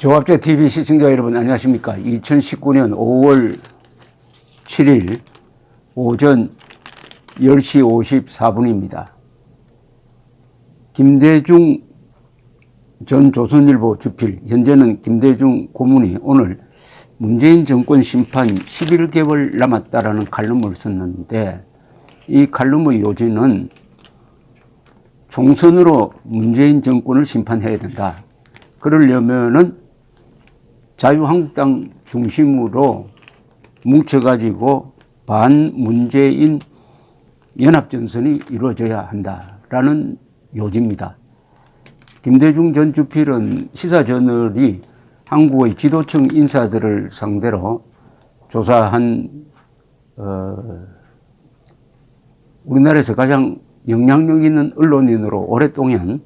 조합제 TV 시청자 여러분 안녕하십니까. 2019년 5월 7일 오전 10시 54분입니다. 김대중 전 조선일보 주필, 현재는 김대중 고문이 오늘 문재인 정권 심판 11개월 남았다라는 칼럼을 썼는데, 이 칼럼의 요지는 총선으로 문재인 정권을 심판해야 된다. 그러려면은 자유한국당 중심으로 뭉쳐가지고 반문재인 연합전선이 이루어져야 한다라는 요지입니다. 김대중 전 주필은 시사저널이 한국의 지도층 인사들을 상대로 조사한 우리나라에서 가장 영향력 있는 언론인으로 오랫동안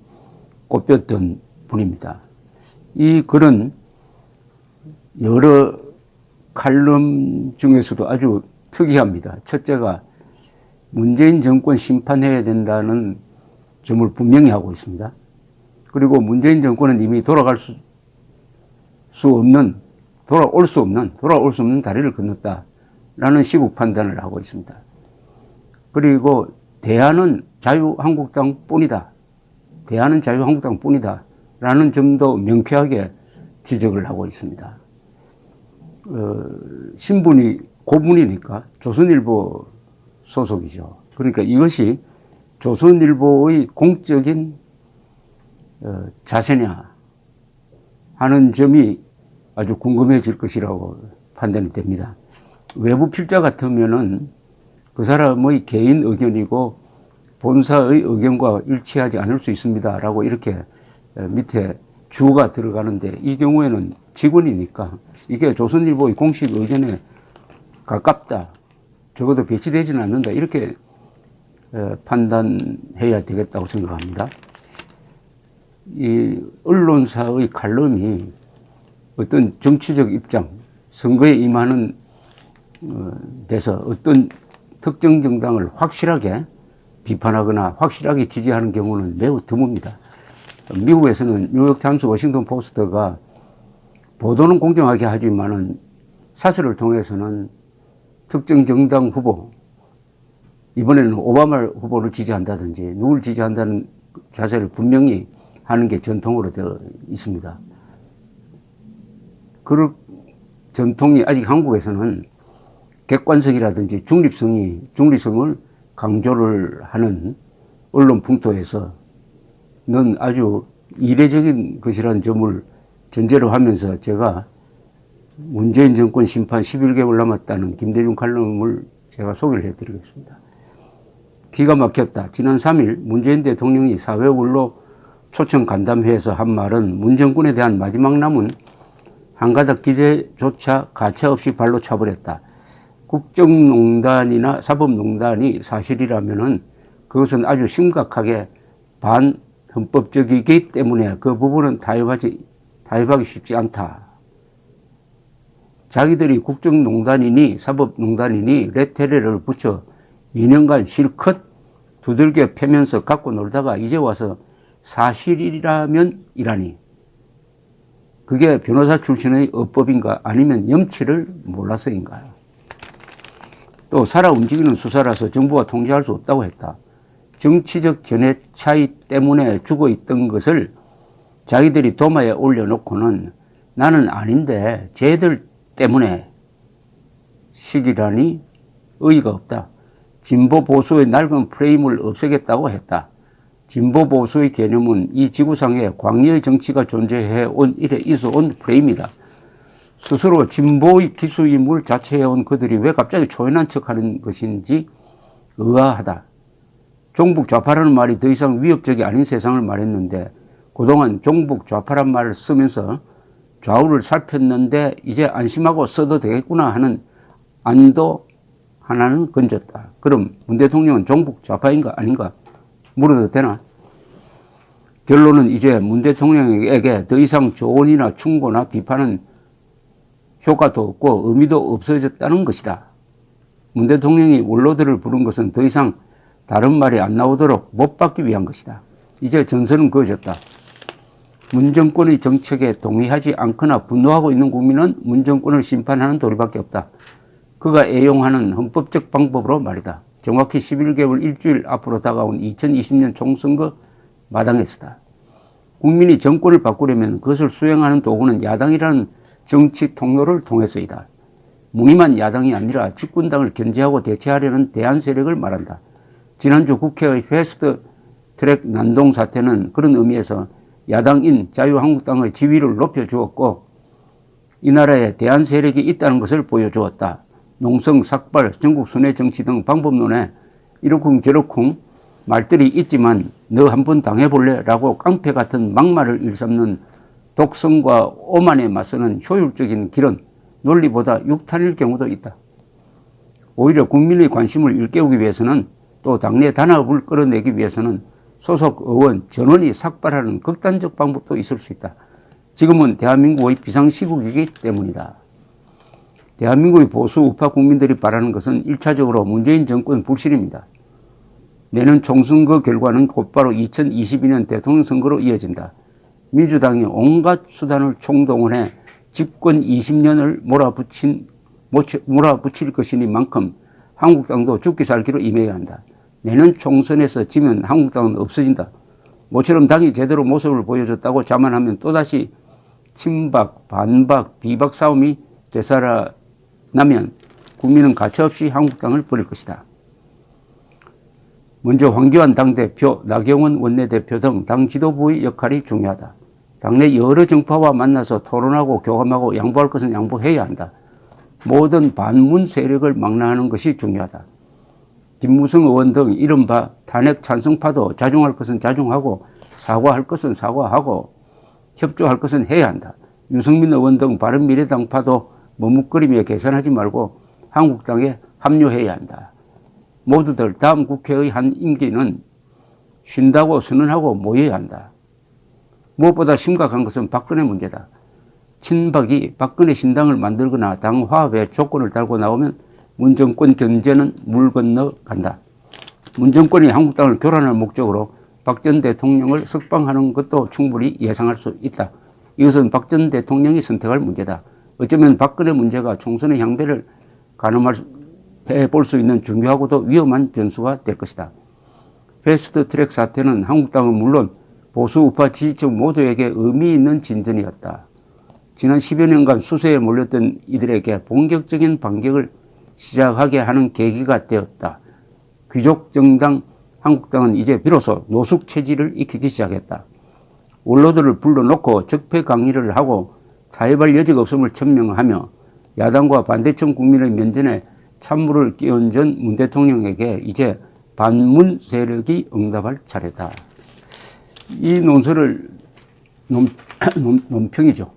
꼽혔던 분입니다. 이 글은 여러 칼럼 중에서도 아주 특이합니다. 첫째가 문재인 정권 심판해야 된다는 점을 분명히 하고 있습니다. 그리고 문재인 정권은 이미 돌아올 수 없는 다리를 건넜다라는 시국 판단을 하고 있습니다. 그리고 대안은 자유한국당뿐이다. 라는 점도 명쾌하게 지적을 하고 있습니다. 신분이 고문이니까 조선일보 소속이죠. 그러니까 이것이 조선일보의 공적인 자세냐 하는 점이 아주 궁금해질 것이라고 판단이 됩니다. 외부 필자 같으면은 그 사람의 개인 의견이고 본사의 의견과 일치하지 않을 수 있습니다 라고 이렇게 밑에 주가 들어가는데, 이 경우에는 직원이니까 이게 조선일보의 공식 의견에 가깝다, 적어도 배치되지는 않는다, 이렇게 판단해야 되겠다고 생각합니다. 이 언론사의 칼럼이 어떤 정치적 입장, 선거에 임하는 데서 어떤 특정 정당을 확실하게 비판하거나 확실하게 지지하는 경우는 매우 드뭅니다. 미국에서는 뉴욕타임스, 워싱턴 포스트가 보도는 공정하게 하지만은 사설을 통해서는 특정 정당 후보, 이번에는 오바마 후보를 지지한다든지 누구를 지지한다는 자세를 분명히 하는 게 전통으로 되어 있습니다. 그 전통이 아직 한국에서는 객관성이라든지 중립성을 강조를 하는 언론 풍토에서 는 아주 이례적인 것이라는 점을 전제로 하면서 제가 문재인 정권 심판 11개월 남았다는 김대중 칼럼을 제가 소개를 해드리겠습니다. 기가 막혔다. 지난 3일 문재인 대통령이 사회원로 초청 간담회에서 한 말은 문 정권에 대한 마지막 남은 한 가닥 기재조차 가차없이 발로 차버렸다. 국정농단이나 사법농단이 사실이라면은 그것은 아주 심각하게 반헌법적이기 때문에 그 부분은 타협하기 쉽지 않다. 자기들이 국정농단이니 사법농단이니 레테레를 붙여 2년간 실컷 두들겨 패면서 갖고 놀다가 이제 와서 사실이라면 이라니. 그게 변호사 출신의 어법인가, 아니면 염치를 몰라서인가요? 또 살아 움직이는 수사라서 정부가 통제할 수 없다고 했다. 정치적 견해 차이 때문에 죽어 있던 것을 자기들이 도마에 올려놓고는 나는 아닌데 쟤들 때문에 시기라니 의의가 없다. 진보 보수의 낡은 프레임을 없애겠다고 했다. 진보 보수의 개념은 이 지구상에 광의의 정치가 존재해온 이래 있어온 프레임이다. 스스로 진보의 기수임을 자처해온 그들이 왜 갑자기 초연한 척하는 것인지 의아하다. 종북 좌파라는 말이 더 이상 위협적이 아닌 세상을 말했는데 그동안 종북 좌파란 말을 쓰면서 좌우를 살폈는데 이제 안심하고 써도 되겠구나 하는 안도 하나는 건졌다. 그럼 문 대통령은 종북 좌파인가 아닌가 물어도 되나? 결론은 이제 문 대통령에게 더 이상 조언이나 충고나 비판은 효과도 없고 의미도 없어졌다는 것이다. 문 대통령이 원로들을 부른 것은 더 이상 다른 말이 안 나오도록 못 받기 위한 것이다. 이제 전선은 그어졌다. 문 정권의 정책에 동의하지 않거나 분노하고 있는 국민은 문 정권을 심판하는 도리밖에 없다. 그가 애용하는 헌법적 방법으로 말이다. 정확히 11개월 일주일 앞으로 다가온 2020년 총선거 마당에서다. 국민이 정권을 바꾸려면 그것을 수행하는 도구는 야당이라는 정치 통로를 통해서이다. 무늬만 야당이 아니라 집권당을 견제하고 대체하려는 대안 세력을 말한다. 지난주 국회의 패스트 트랙 난동 사태는 그런 의미에서 야당인 자유한국당의 지위를 높여주었고 이 나라에 대안 세력이 있다는 것을 보여주었다. 농성, 삭발, 전국 순회 정치 등 방법론에 이러쿵저러쿵 말들이 있지만 너 한번 당해볼래? 라고 깡패 같은 막말을 일삼는 독성과 오만에 맞서는 효율적인 길은 논리보다 육탄일 경우도 있다. 오히려 국민의 관심을 일깨우기 위해서는 또 당내 단합을 끌어내기 위해서는 소속 의원 전원이 삭발하는 극단적 방법도 있을 수 있다. 지금은 대한민국의 비상시국이기 때문이다. 대한민국의 보수 우파 국민들이 바라는 것은 1차적으로 문재인 정권 불신입니다. 내년 총선거 결과는 곧바로 2022년 대통령 선거로 이어진다. 민주당이 온갖 수단을 총동원해 집권 20년을 몰아붙일 것이니만큼 한국당도 죽기 살기로 임해야 한다. 내년 총선에서 지면 한국당은 없어진다. 모처럼 당이 제대로 모습을 보여줬다고 자만하면 또다시 친박, 반박, 비박 싸움이 되살아나면 국민은 가차없이 한국당을 버릴 것이다. 먼저 황교안 당대표, 나경원 원내대표 등 당 지도부의 역할이 중요하다. 당내 여러 정파와 만나서 토론하고 교감하고 양보할 것은 양보해야 한다. 모든 반문 세력을 망라하는 것이 중요하다. 김무성 의원 등 이른바 탄핵 찬성파도 자중할 것은 자중하고 사과할 것은 사과하고 협조할 것은 해야 한다. 유승민 의원 등 바른미래당파도 머뭇거리며 계산하지 말고 한국당에 합류해야 한다. 모두들 다음 국회의 한 임기는 쉰다고 선언하고 모여야 한다. 무엇보다 심각한 것은 박근혜 문제다. 친박이 박근혜 신당을 만들거나 당 화합에 조건을 달고 나오면 문정권 견제는 물 건너 간다. 문정권이 한국당을 교란할 목적으로 박 전 대통령을 석방하는 것도 충분히 예상할 수 있다. 이것은 박 전 대통령이 선택할 문제다. 어쩌면 박근혜 문제가 총선의 향배를 가늠해 볼 수 있는 중요하고도 위험한 변수가 될 것이다. 패스트 트랙 사태는 한국당은 물론 보수 우파 지지층 모두에게 의미 있는 진전이었다. 지난 10여 년간 수세에 몰렸던 이들에게 본격적인 반격을 시작하게 하는 계기가 되었다. 귀족 정당 한국당은 이제 비로소 노숙 체질을 익히기 시작했다. 원로들을 불러놓고 적폐 강의를 하고 타협할 여지가 없음을 천명하며 야당과 반대층 국민의 면전에 찬물을 끼얹은 문 대통령에게 이제 반문 세력이 응답할 차례다. 이 논설을 논평이죠.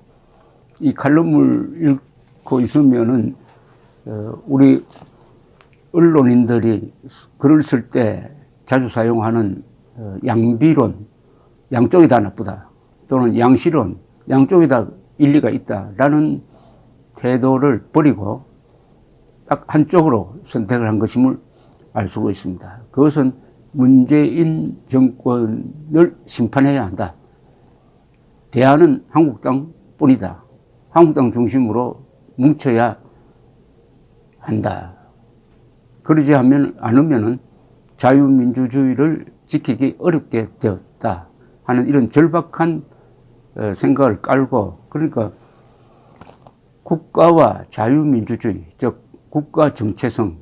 이 칼럼을 읽고 있으면은 우리 언론인들이 글을 쓸 때 자주 사용하는 양비론, 양쪽이 다 나쁘다. 또는 양시론, 양쪽이 다 일리가 있다라는 태도를 버리고 딱 한쪽으로 선택을 한 것임을 알 수가 있습니다. 그것은 문재인 정권을 심판해야 한다. 대안은 한국당뿐이다. 한국당 중심으로 뭉쳐야 한다. 그러지 않으면은 자유민주주의를 지키기 어렵게 되었다 하는 이런 절박한 생각을 깔고, 그러니까 국가와 자유민주주의, 즉 국가 정체성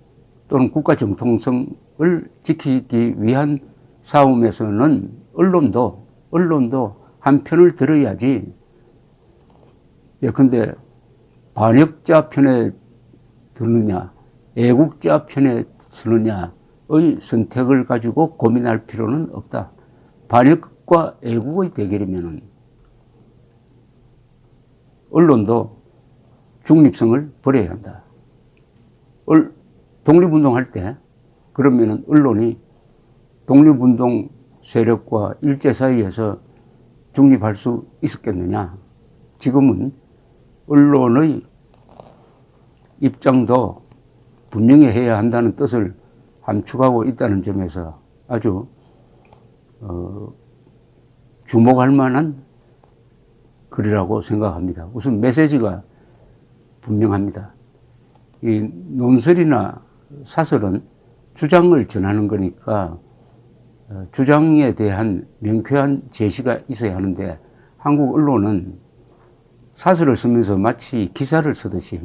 또는 국가 정통성을 지키기 위한 싸움에서는 언론도 한 편을 들어야지. 예컨대 반역자 편에 드느냐, 애국자 편에 서느냐의 선택을 가지고 고민할 필요는 없다. 반역과 애국의 대결이면은 언론도 중립성을 버려야 한다. 독립운동할 때 그러면은 언론이 독립운동 세력과 일제 사이에서 중립할 수 있었겠느냐. 지금은 언론의 입장도 분명히 해야 한다는 뜻을 함축하고 있다는 점에서 아주 주목할 만한 글이라고 생각합니다. 우선 메시지가 분명합니다. 이 논설이나 사설은 주장을 전하는 거니까 주장에 대한 명쾌한 제시가 있어야 하는데 한국 언론은 사설을 쓰면서 마치 기사를 쓰듯이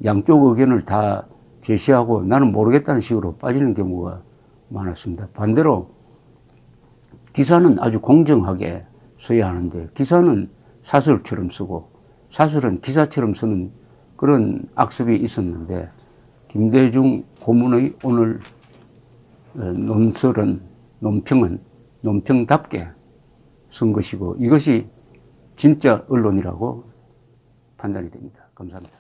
양쪽 의견을 다 제시하고 나는 모르겠다는 식으로 빠지는 경우가 많았습니다. 반대로 기사는 아주 공정하게 써야 하는데 기사는 사설처럼 쓰고 사설은 기사처럼 쓰는 그런 악습이 있었는데 김대중 고문의 오늘 논설은 논평은 논평답게 쓴 것이고 이것이 진짜 언론이라고 판단이 됩니다. 감사합니다.